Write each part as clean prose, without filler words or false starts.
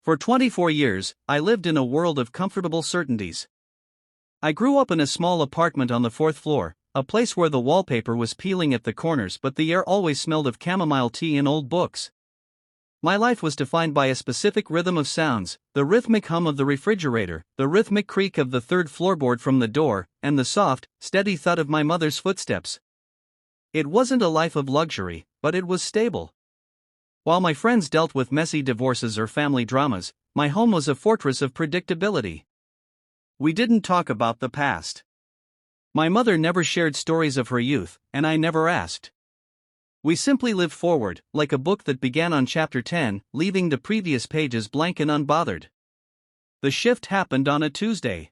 For 24 years, I lived in a world of comfortable certainties. I grew up in a small apartment on the fourth floor, a place where the wallpaper was peeling at the corners but the air always smelled of chamomile tea and old books. My life was defined by a specific rhythm of sounds, the rhythmic hum of the refrigerator, the rhythmic creak of the third floorboard from the door, and the soft, steady thud of my mother's footsteps. It wasn't a life of luxury, but it was stable. While my friends dealt with messy divorces or family dramas, my home was a fortress of predictability. We didn't talk about the past. My mother never shared stories of her youth, and I never asked. We simply lived forward, like a book that began on chapter 10, leaving the previous pages blank and unbothered. The shift happened on a Tuesday.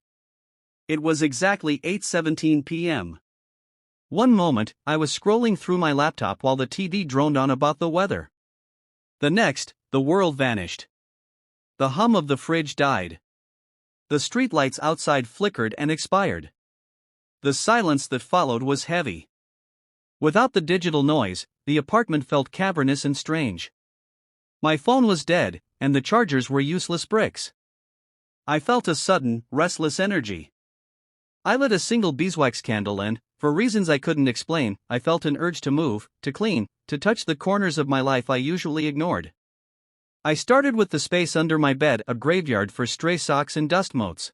It was exactly 8:17 p.m. One moment, I was scrolling through my laptop while the TV droned on about the weather. The next, the world vanished. The hum of the fridge died. The streetlights outside flickered and expired. The silence that followed was heavy. Without the digital noise, the apartment felt cavernous and strange. My phone was dead, and the chargers were useless bricks. I felt a sudden, restless energy. I lit a single beeswax candle and, for reasons I couldn't explain, I felt an urge to move, to clean, to touch the corners of my life I usually ignored. I started with the space under my bed, a graveyard for stray socks and dust motes.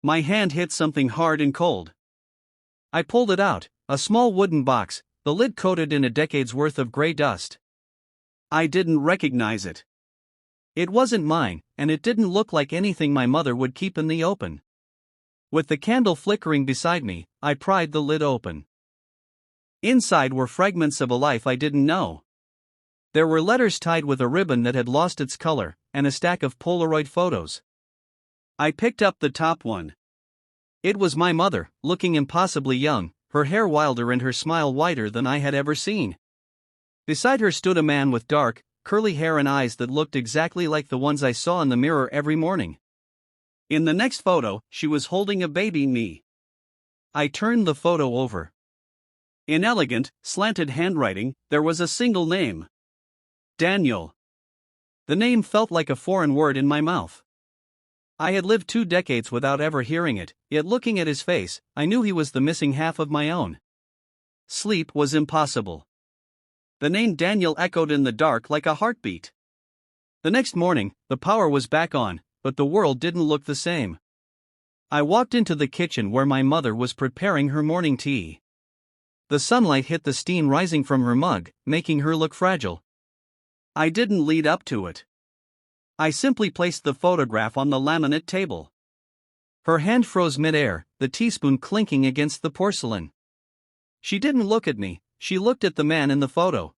My hand hit something hard and cold. I pulled it out, a small wooden box, the lid coated in a decade's worth of gray dust. I didn't recognize it. It wasn't mine, and it didn't look like anything my mother would keep in the open. With the candle flickering beside me, I pried the lid open. Inside were fragments of a life I didn't know. There were letters tied with a ribbon that had lost its color, and a stack of Polaroid photos. I picked up the top one. It was my mother, looking impossibly young, her hair wilder and her smile wider than I had ever seen. Beside her stood a man with dark, curly hair and eyes that looked exactly like the ones I saw in the mirror every morning. In the next photo, she was holding a baby me. I turned the photo over. In elegant, slanted handwriting, there was a single name. Daniel. The name felt like a foreign word in my mouth. I had lived 2 decades without ever hearing it, yet looking at his face, I knew he was the missing half of my own. Sleep was impossible. The name Daniel echoed in the dark like a heartbeat. The next morning, the power was back on, but the world didn't look the same. I walked into the kitchen where my mother was preparing her morning tea. The sunlight hit the steam rising from her mug, making her look fragile. I didn't lead up to it. I simply placed the photograph on the laminate table. Her hand froze mid-air, the teaspoon clinking against the porcelain. She didn't look at me, she looked at the man in the photo.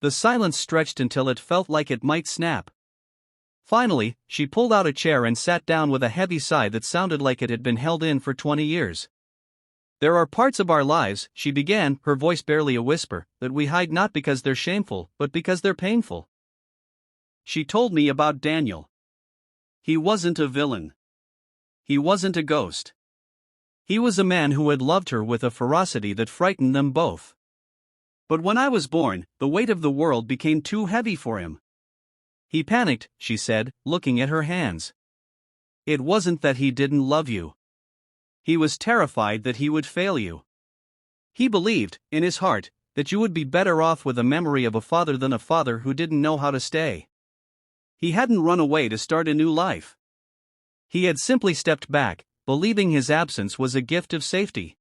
The silence stretched until it felt like it might snap. Finally, she pulled out a chair and sat down with a heavy sigh that sounded like it had been held in for 20 years. There are parts of our lives, she began, her voice barely a whisper, that we hide not because they're shameful, but because they're painful. She told me about Daniel. He wasn't a villain. He wasn't a ghost. He was a man who had loved her with a ferocity that frightened them both. But when I was born, the weight of the world became too heavy for him. He panicked, she said, looking at her hands. It wasn't that he didn't love you. He was terrified that he would fail you. He believed, in his heart, that you would be better off with a memory of a father than a father who didn't know how to stay. He hadn't run away to start a new life. He had simply stepped back, believing his absence was a gift of safety.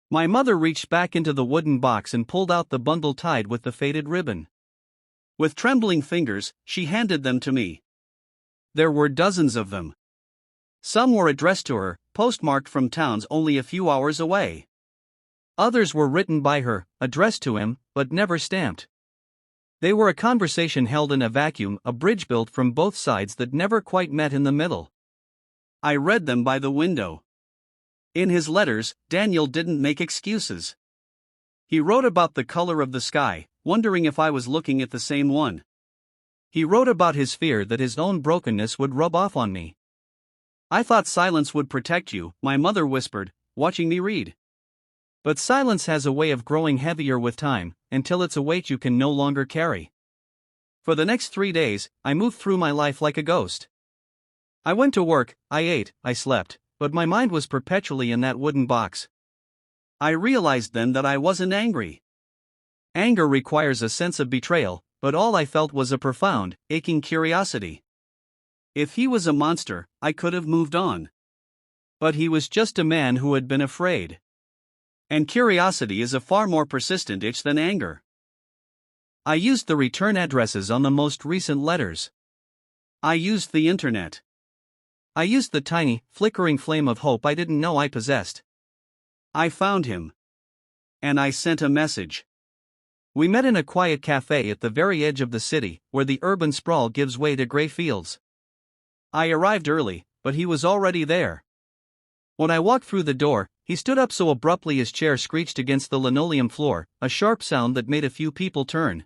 My mother reached back into the wooden box and pulled out the bundle tied with the faded ribbon. With trembling fingers, she handed them to me. There were dozens of them. Some were addressed to her, postmarked from towns only a few hours away. Others were written by her, addressed to him, but never stamped. They were a conversation held in a vacuum, a bridge built from both sides that never quite met in the middle. I read them by the window. In his letters, Daniel didn't make excuses. He wrote about the color of the sky, wondering if I was looking at the same one. He wrote about his fear that his own brokenness would rub off on me. I thought silence would protect you, my mother whispered, watching me read. But silence has a way of growing heavier with time, until it's a weight you can no longer carry. For the next 3 days, I moved through my life like a ghost. I went to work, I ate, I slept, but my mind was perpetually in that wooden box. I realized then that I wasn't angry. Anger requires a sense of betrayal, but all I felt was a profound, aching curiosity. If he was a monster, I could have moved on. But he was just a man who had been afraid. And curiosity is a far more persistent itch than anger. I used the return addresses on the most recent letters. I used the internet. I used the tiny, flickering flame of hope I didn't know I possessed. I found him. And I sent a message. We met in a quiet cafe at the very edge of the city, where the urban sprawl gives way to gray fields. I arrived early, but he was already there. When I walked through the door, he stood up so abruptly his chair screeched against the linoleum floor, a sharp sound that made a few people turn.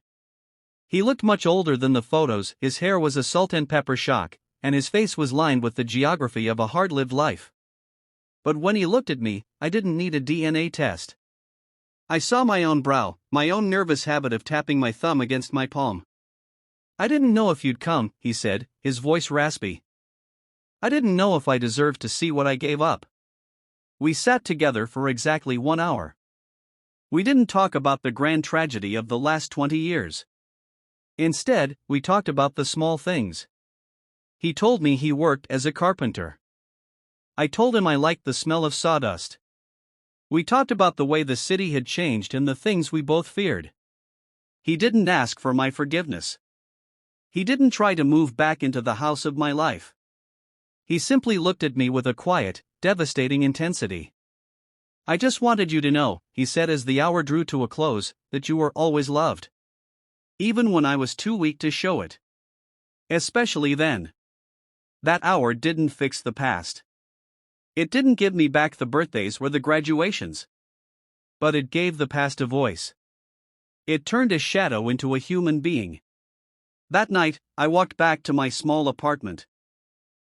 He looked much older than the photos, his hair was a salt and pepper shock, and his face was lined with the geography of a hard-lived life. But when he looked at me, I didn't need a DNA test. I saw my own brow, my own nervous habit of tapping my thumb against my palm. "I didn't know if you'd come," he said, his voice raspy. "I didn't know if I deserved to see what I gave up." We sat together for exactly 1 hour. We didn't talk about the grand tragedy of the last 20 years. Instead, we talked about the small things. He told me he worked as a carpenter. I told him I liked the smell of sawdust. We talked about the way the city had changed and the things we both feared. He didn't ask for my forgiveness. He didn't try to move back into the house of my life. He simply looked at me with a quiet, devastating intensity. "I just wanted you to know," he said as the hour drew to a close, "that you were always loved. Even when I was too weak to show it. Especially then." That hour didn't fix the past. It didn't give me back the birthdays or the graduations. But it gave the past a voice. It turned a shadow into a human being. That night, I walked back to my small apartment.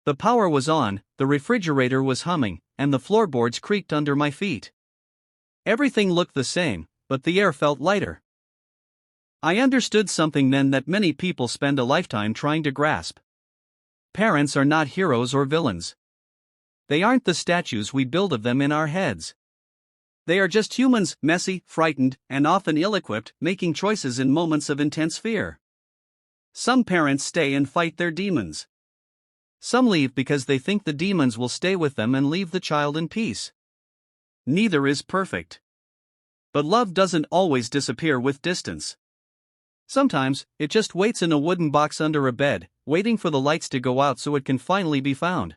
The power was on, the refrigerator was humming, and the floorboards creaked under my feet. Everything looked the same, but the air felt lighter. I understood something then that many people spend a lifetime trying to grasp. Parents are not heroes or villains. They aren't the statues we build of them in our heads. They are just humans, messy, frightened, and often ill-equipped, making choices in moments of intense fear. Some parents stay and fight their demons. Some leave because they think the demons will stay with them and leave the child in peace. Neither is perfect. But love doesn't always disappear with distance. Sometimes, it just waits in a wooden box under a bed, waiting for the lights to go out so it can finally be found.